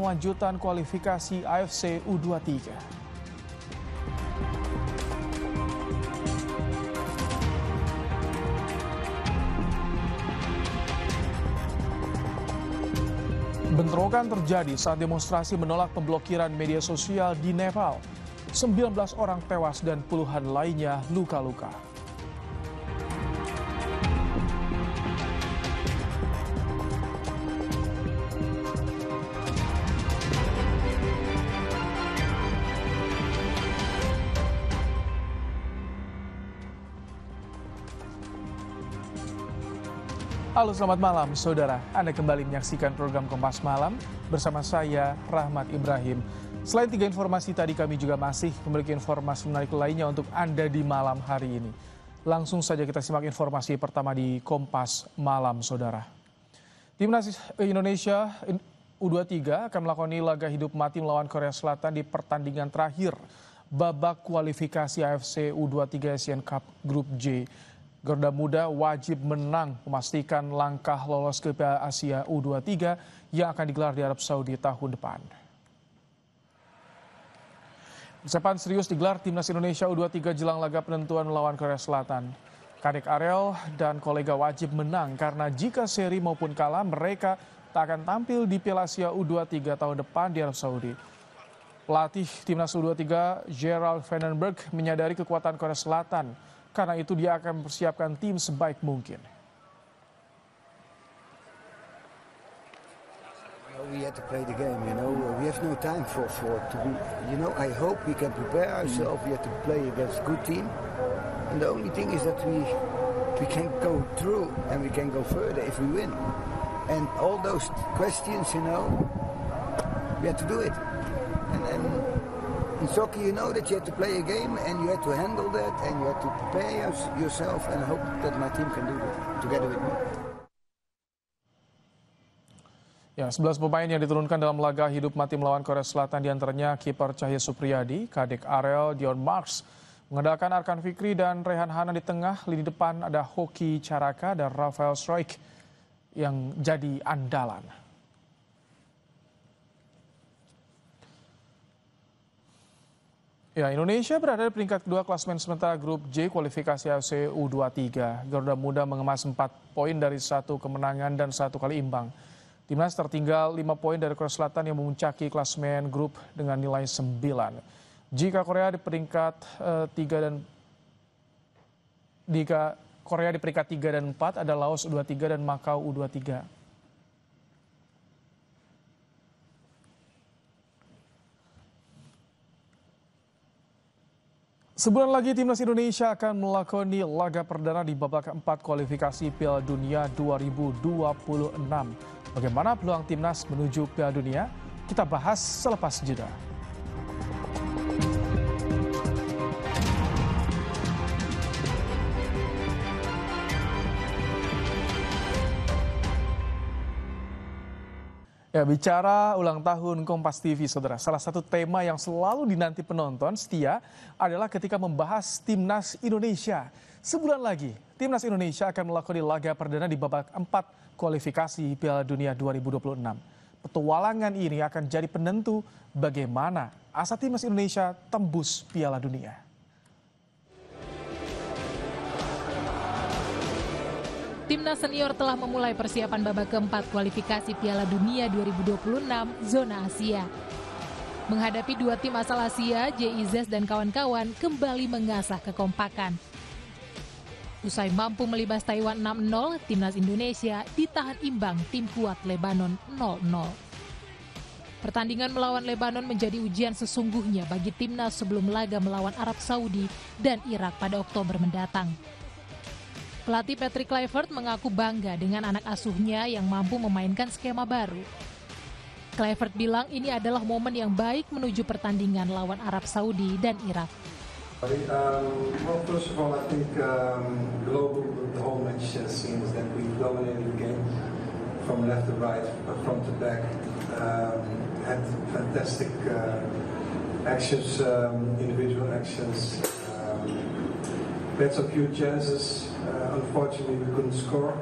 lanjutan kualifikasi AFC U23. Bentrokan terjadi saat demonstrasi menolak pemblokiran media sosial di Nepal. 19 orang tewas dan puluhan lainnya luka-luka. Halo, selamat malam saudara. Anda kembali menyaksikan program Kompas Malam bersama saya Rahmat Ibrahim. Selain 3 informasi tadi, kami juga masih memiliki informasi menarik lainnya untuk Anda di malam hari ini. Langsung saja kita simak informasi pertama di Kompas Malam saudara. Timnas Indonesia U23 akan melakoni laga hidup mati melawan Korea Selatan di pertandingan terakhir babak kualifikasi AFC U23 Asian Cup Grup J. Garuda Muda wajib menang memastikan langkah lolos ke Piala Asia U23 yang akan digelar di Arab Saudi tahun depan. Persiapan serius digelar Timnas Indonesia U23 jelang laga penentuan melawan Korea Selatan. Kadek Ariel dan kolega wajib menang karena jika seri maupun kalah mereka tak akan tampil di Piala Asia U23 tahun depan di Arab Saudi. Pelatih Timnas U23 Gerald Vandenberg menyadari kekuatan Korea Selatan. Karena itu dia akan mempersiapkan tim sebaik mungkin. We have to play the game, we have no time for to be, I hope we can prepare ourselves. We have to play against a good team, and the only thing is that we can go through and we can go further if we win. And all those questions, we have to do it. And in soccer, you know that you have to play a game and you have to handle that and you have to prepare yourself, and I hope that my team can do it together with me. Ya, 11 pemain yang diturunkan dalam laga hidup mati melawan Korea Selatan diantaranya kiper Cahya Supriyadi, Kadek Ariel, Dion Marks, mengandalkan Arkan Fikri dan Rehan Hanan di tengah. Lini depan ada Hoki Caraka dan Rafael Stroik yang jadi andalan. Ya, Indonesia berada di peringkat kedua klasemen sementara Grup J kualifikasi AFC U23. Garuda Muda mengemas 4 poin dari 1 kemenangan dan 1 kali imbang. Timnas tertinggal 5 poin dari Korea Selatan yang memuncaki klasemen grup dengan nilai 9. Jika Korea di peringkat 3 dan 4 ada Laos U23 dan Makau U23. Sebulan lagi Timnas Indonesia akan melakoni laga perdana di babak keempat kualifikasi Piala Dunia 2026. Bagaimana peluang Timnas menuju Piala Dunia? Kita bahas selepas jeda. Ya, bicara ulang tahun Kompas TV, saudara. Salah satu tema yang selalu dinanti penonton setia adalah ketika membahas Timnas Indonesia. Sebulan lagi, Timnas Indonesia akan melakoni laga perdana di babak 4 kualifikasi Piala Dunia 2026. Petualangan ini akan jadi penentu bagaimana asa Timnas Indonesia tembus Piala Dunia. Timnas senior telah memulai persiapan babak keempat kualifikasi Piala Dunia 2026 zona Asia. Menghadapi 2 tim asal Asia, JIZ dan kawan-kawan kembali mengasah kekompakan. Usai mampu melibas Taiwan 6-0, Timnas Indonesia ditahan imbang tim kuat Lebanon 0-0. Pertandingan melawan Lebanon menjadi ujian sesungguhnya bagi Timnas sebelum laga melawan Arab Saudi dan Irak pada Oktober mendatang. Pelatih Patrick Kluivert mengaku bangga dengan anak asuhnya yang mampu memainkan skema baru. Kluivert bilang ini adalah momen yang baik menuju pertandingan lawan Arab Saudi dan Irak. Well, first of all, I think global, the whole match seems that we dominated the game from left to right, front to back. Had fantastic actions, individual actions. We had some few chances. Unfortunately, we couldn't score.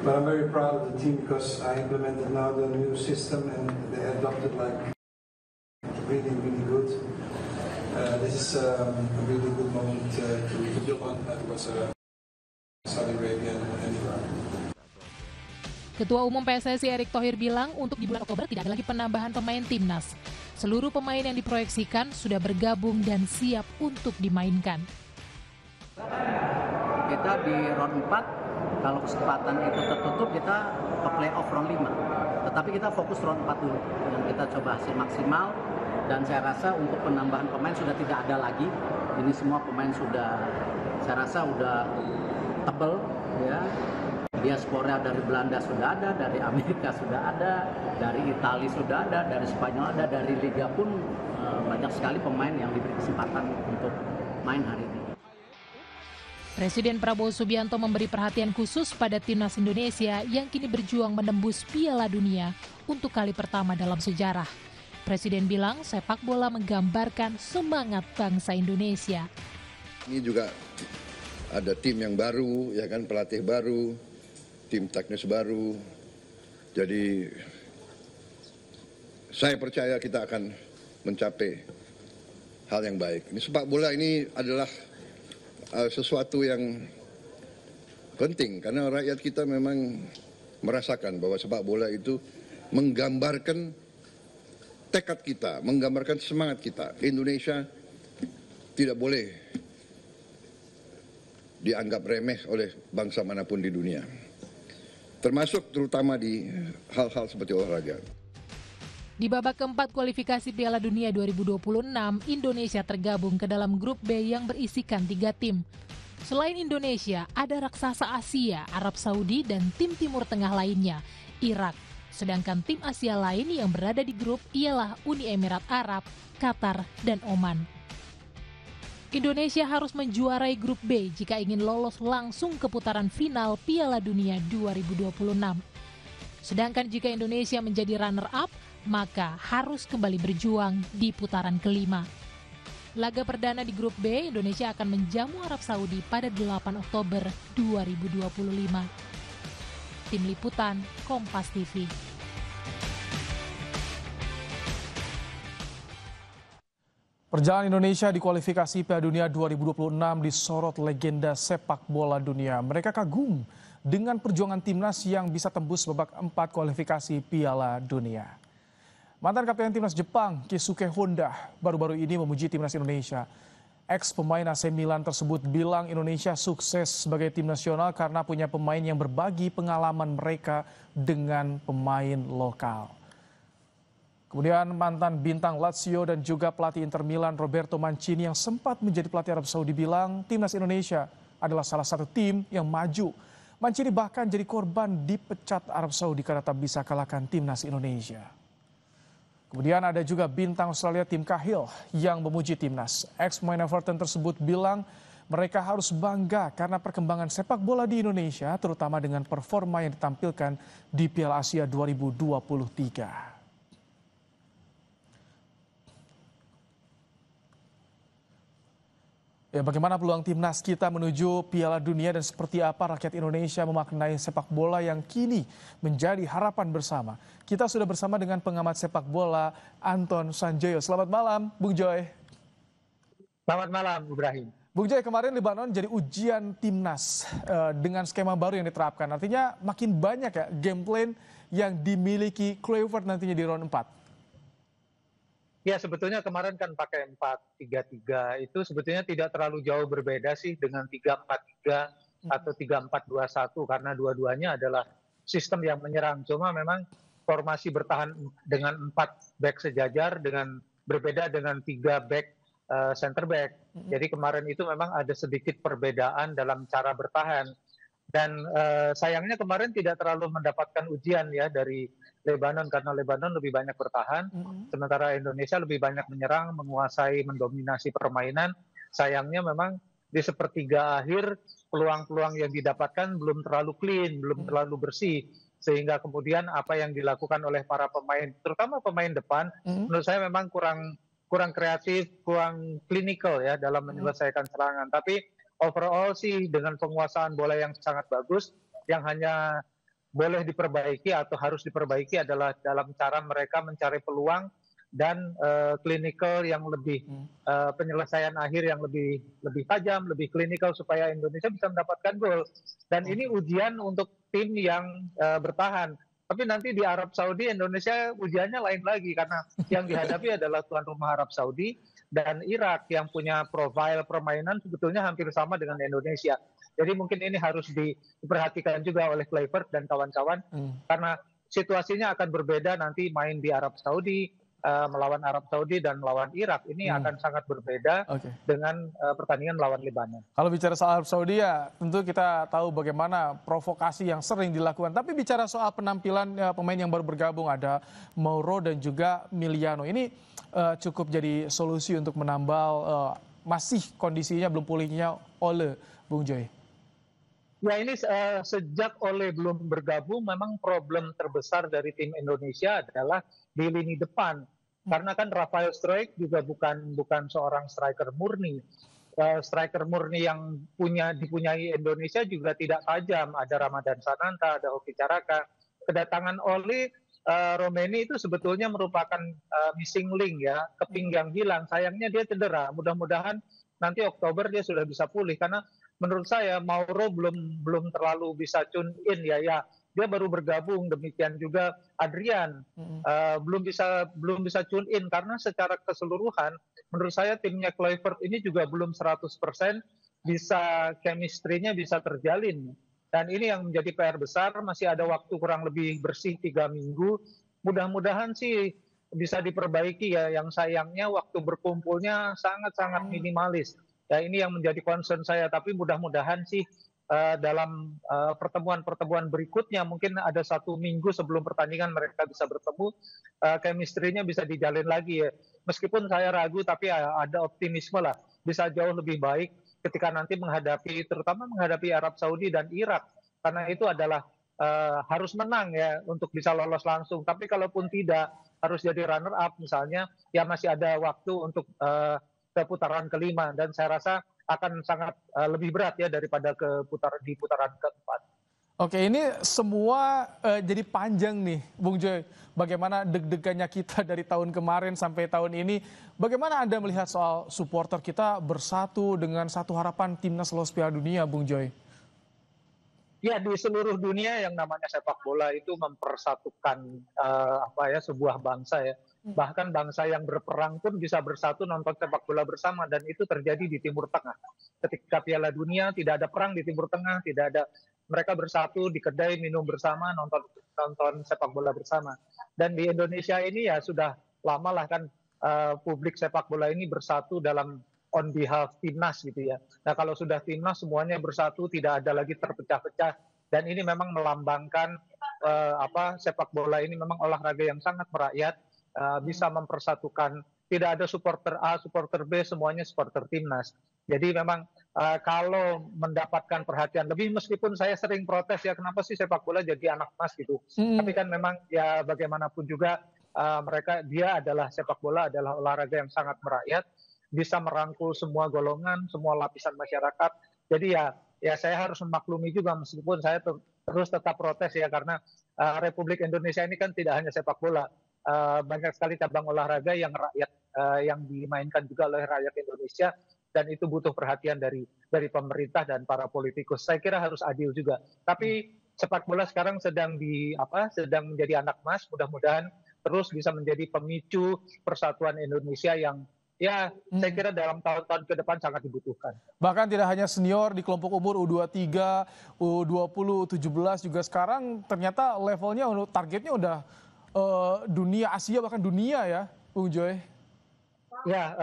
But I'm very proud of the team because I implemented now the new system and they adopted like really, really good. This is a really good moment to build on. That was Saudi Arabia and Iran. Ketua Umum PSSI Erick Thohir bilang untuk di bulan Oktober tidak ada lagi penambahan pemain timnas. Seluruh pemain yang diproyeksikan sudah bergabung dan siap untuk dimainkan. Kita di round 4, kalau kesempatan itu tertutup kita ke playoff round 5. Tetapi kita fokus round 4 dulu. Yang kita coba hasil maksimal dan saya rasa untuk penambahan pemain sudah tidak ada lagi. Ini semua pemain sudah, saya rasa sudah tebal ya. Diaspora dari Belanda sudah ada, dari Amerika sudah ada, dari Italia sudah ada, dari Spanyol ada, dari Liga pun banyak sekali pemain yang diberi kesempatan untuk main hari ini. Presiden Prabowo Subianto memberi perhatian khusus pada timnas Indonesia yang kini berjuang menembus Piala Dunia untuk kali pertama dalam sejarah. Presiden bilang sepak bola menggambarkan semangat bangsa Indonesia. Ini juga ada tim yang baru, ya kan, pelatih baru, tim teknis baru. Jadi saya percaya kita akan mencapai hal yang baik. Ini sepak bola ini adalah sesuatu yang penting karena rakyat kita memang merasakan bahwa sepak bola itu menggambarkan tekad kita, menggambarkan semangat kita. Indonesia tidak boleh dianggap remeh oleh bangsa manapun di dunia. Termasuk terutama di hal-hal seperti olahraga. Di babak keempat kualifikasi Piala Dunia 2026, Indonesia tergabung ke dalam grup B yang berisikan 3 tim. Selain Indonesia, ada raksasa Asia, Arab Saudi, dan tim Timur Tengah lainnya, Irak. Sedangkan tim Asia lain yang berada di grup ialah Uni Emirat Arab, Qatar, dan Oman. Indonesia harus menjuarai grup B jika ingin lolos langsung ke putaran final Piala Dunia 2026. Sedangkan jika Indonesia menjadi runner-up, maka harus kembali berjuang di putaran kelima. Laga perdana di grup B, Indonesia akan menjamu Arab Saudi pada 8 Oktober 2025. Tim Liputan, Kompas TV. Perjalanan Indonesia di kualifikasi Piala Dunia 2026 disorot legenda sepak bola dunia. Mereka kagum dengan perjuangan timnas yang bisa tembus babak 4 kualifikasi Piala Dunia. Mantan kapten timnas Jepang, Keisuke Honda, baru-baru ini memuji timnas Indonesia. Ex-pemain AC Milan tersebut bilang Indonesia sukses sebagai tim nasional karena punya pemain yang berbagi pengalaman mereka dengan pemain lokal. Kemudian mantan bintang Lazio dan juga pelatih Inter Milan Roberto Mancini yang sempat menjadi pelatih Arab Saudi bilang timnas Indonesia adalah salah satu tim yang maju. Mancini bahkan jadi korban dipecat Arab Saudi karena tak bisa kalahkan timnas Indonesia. Kemudian ada juga bintang Australia Tim Cahill yang memuji timnas. Ex-pemain Everton tersebut bilang mereka harus bangga karena perkembangan sepak bola di Indonesia terutama dengan performa yang ditampilkan di Piala Asia 2023. Ya, bagaimana peluang timnas kita menuju Piala Dunia dan seperti apa rakyat Indonesia memaknai sepak bola yang kini menjadi harapan bersama. Kita sudah bersama dengan pengamat sepak bola Anton Sanjoyo. Selamat malam, Bung Joy. Selamat malam, Ibrahim. Bung Joy, kemarin Lebanon jadi ujian timnas dengan skema baru yang diterapkan. Artinya makin banyak ya game plan yang dimiliki Kluivert nantinya di round 4. Ya, sebetulnya kemarin kan pakai 4-3-3 itu sebetulnya tidak terlalu jauh berbeda sih dengan 3-4-3 atau 3-4-2-1 karena dua-duanya adalah sistem yang menyerang. Cuma memang formasi bertahan dengan 4 back sejajar dengan berbeda dengan 3 back center back. Jadi kemarin itu memang ada sedikit perbedaan dalam cara bertahan. Dan sayangnya kemarin tidak terlalu mendapatkan ujian ya dari Lebanon karena Lebanon lebih banyak bertahan, sementara Indonesia lebih banyak menyerang, menguasai, mendominasi permainan. Sayangnya memang di sepertiga akhir peluang-peluang yang didapatkan belum terlalu clean, belum terlalu bersih, sehingga kemudian apa yang dilakukan oleh para pemain, terutama pemain depan, menurut saya memang kurang kreatif, kurang klinikal ya dalam menyelesaikan serangan. Tapi overall sih dengan penguasaan bola yang sangat bagus, yang hanya boleh diperbaiki atau harus diperbaiki adalah dalam cara mereka mencari peluang dan clinical yang lebih penyelesaian akhir yang lebih tajam, lebih klinikal supaya Indonesia bisa mendapatkan gol. Dan ini ujian untuk tim yang bertahan. Tapi nanti di Arab Saudi Indonesia ujiannya lain lagi karena yang dihadapi adalah tuan rumah Arab Saudi dan Irak yang punya profil permainan sebetulnya hampir sama dengan Indonesia. Jadi mungkin ini harus diperhatikan juga oleh Kluivert dan kawan-kawan karena situasinya akan berbeda nanti main di Arab Saudi, melawan Arab Saudi dan melawan Irak. Ini akan sangat berbeda dengan pertandingan melawan Lebanon. Kalau bicara soal Arab Saudi ya tentu kita tahu bagaimana provokasi yang sering dilakukan. Tapi bicara soal penampilan pemain yang baru bergabung ada Mauro dan juga Miliano. Ini cukup jadi solusi untuk menambal masih kondisinya belum pulihnya Ole, Bung Joy. Ya ini sejak Ole belum bergabung memang problem terbesar dari tim Indonesia adalah di lini depan. Karena kan Rafael Struijk juga bukan seorang striker murni. Striker murni yang dipunyai Indonesia juga tidak tajam. Ada Ramadan Sananta, ada Hoki Caraka. Kedatangan Ole Romeni itu sebetulnya merupakan missing link ya, keping yang hilang. Sayangnya dia cedera. Mudah-mudahan nanti Oktober dia sudah bisa pulih karena menurut saya Mauro belum terlalu bisa tune in ya. Dia baru bergabung, demikian juga Adrian belum bisa tune in karena secara keseluruhan menurut saya timnya Kluivert ini juga belum 100% bisa chemistry-nya bisa terjalin. Dan ini yang menjadi PR besar, masih ada waktu kurang lebih bersih 3 minggu. Mudah-mudahan sih bisa diperbaiki ya, yang sayangnya waktu berkumpulnya sangat-sangat minimalis. Ya ini yang menjadi concern saya, tapi mudah-mudahan sih dalam pertemuan-pertemuan berikutnya, mungkin ada 1 minggu sebelum pertandingan mereka bisa bertemu, chemistry-nya bisa dijalin lagi ya. Meskipun saya ragu, tapi ada optimisme lah, bisa jauh lebih baik ketika nanti terutama menghadapi Arab Saudi dan Irak, karena itu adalah harus menang ya untuk bisa lolos langsung. Tapi kalaupun tidak harus jadi runner up misalnya, ya masih ada waktu untuk ke putaran kelima dan saya rasa akan sangat lebih berat ya daripada di putaran keempat. Oke, ini semua jadi panjang nih, Bung Joy. Bagaimana deg-degannya kita dari tahun kemarin sampai tahun ini. Bagaimana Anda melihat soal supporter kita bersatu dengan satu harapan timnas lolos Piala Dunia, Bung Joy? Ya, di seluruh dunia yang namanya sepak bola itu mempersatukan sebuah bangsa ya. Bahkan bangsa yang berperang pun bisa bersatu nonton sepak bola bersama dan itu terjadi di Timur Tengah. Ketika Piala Dunia tidak ada perang di Timur Tengah, tidak ada, mereka bersatu di kedai minum bersama, nonton sepak bola bersama. Dan di Indonesia ini ya sudah lama lah kan publik sepak bola ini bersatu dalam on behalf timnas gitu ya. Nah kalau sudah timnas semuanya bersatu, tidak ada lagi terpecah-pecah. Dan ini memang melambangkan sepak bola ini memang olahraga yang sangat merakyat, bisa mempersatukan. Tidak ada supporter A, supporter B, semuanya supporter timnas. Jadi memang kalau mendapatkan perhatian lebih, meskipun saya sering protes ya kenapa sih sepak bola jadi anak emas gitu. Tapi kan memang ya bagaimanapun juga sepak bola adalah olahraga yang sangat merakyat, bisa merangkul semua golongan, semua lapisan masyarakat. Jadi ya saya harus memaklumi juga meskipun saya terus tetap protes ya karena Republik Indonesia ini kan tidak hanya sepak bola. Banyak sekali cabang olahraga yang yang dimainkan juga oleh rakyat Indonesia dan itu butuh perhatian dari pemerintah dan para politikus. Saya kira harus adil juga. Tapi sepak bola sekarang sedang menjadi anak emas. Mudah-mudahan terus bisa menjadi pemicu persatuan Indonesia yang ya saya kira dalam tahun-tahun ke depan sangat dibutuhkan. Bahkan tidak hanya senior di kelompok umur U23, U20, U17 juga sekarang ternyata levelnya targetnya udah dunia, Asia bahkan dunia ya, Bung Joy. Ya,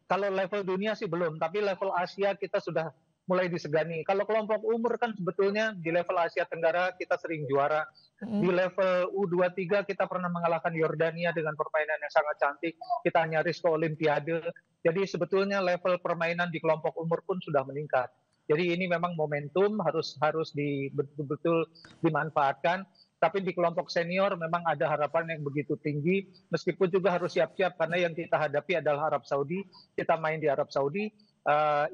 kalau level dunia sih belum, tapi level Asia kita sudah mulai disegani. Kalau kelompok umur kan sebetulnya di level Asia Tenggara kita sering juara. Di level U23 kita pernah mengalahkan Yordania dengan permainan yang sangat cantik. Kita nyaris ke Olimpiade. Jadi sebetulnya level permainan di kelompok umur pun sudah meningkat. Jadi ini memang momentum harus betul-betul dimanfaatkan. Tapi di kelompok senior memang ada harapan yang begitu tinggi, meskipun juga harus siap-siap karena yang kita hadapi adalah Arab Saudi. Kita main di Arab Saudi,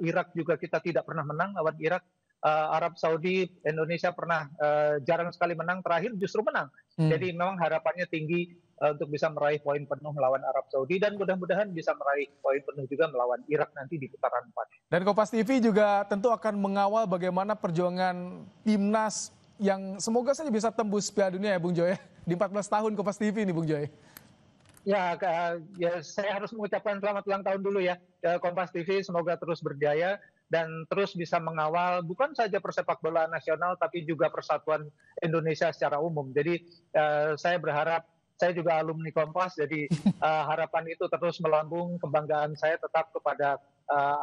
Irak juga kita tidak pernah menang lawan Irak. Arab Saudi, Indonesia pernah jarang sekali menang, terakhir justru menang. Jadi memang harapannya tinggi untuk bisa meraih poin penuh melawan Arab Saudi dan mudah-mudahan bisa meraih poin penuh juga melawan Irak nanti di putaran 4. Dan Kompas TV juga tentu akan mengawal bagaimana perjuangan timnas yang semoga saja bisa tembus Piala Dunia ya Bung Joy. Di 14 tahun Kompas TV ini Bung Joy. Ya, saya harus mengucapkan selamat ulang tahun dulu ya. Kompas TV semoga terus berjaya dan terus bisa mengawal bukan saja persepak bola nasional tapi juga persatuan Indonesia secara umum. Jadi saya berharap, saya juga alumni Kompas, jadi harapan itu terus melambung, kebanggaan saya tetap kepada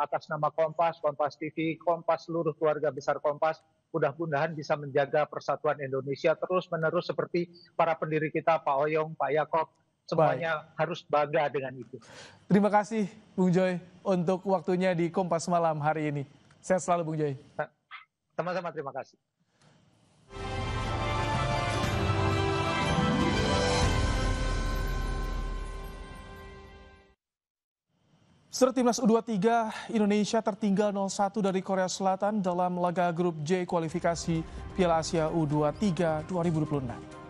atas nama Kompas, Kompas TV, Kompas, seluruh keluarga besar Kompas, mudah-mudahan bisa menjaga persatuan Indonesia terus-menerus seperti para pendiri kita, Pak Oyong, Pak Yakob, semuanya harus bangga dengan itu. Terima kasih Bung Joy untuk waktunya di Kompas Malam hari ini. Sehat selalu Bung Joy. Sama-sama, terima kasih. Saudara, timnas U23 Indonesia tertinggal 0-1 dari Korea Selatan dalam laga grup J kualifikasi Piala Asia U23 2026.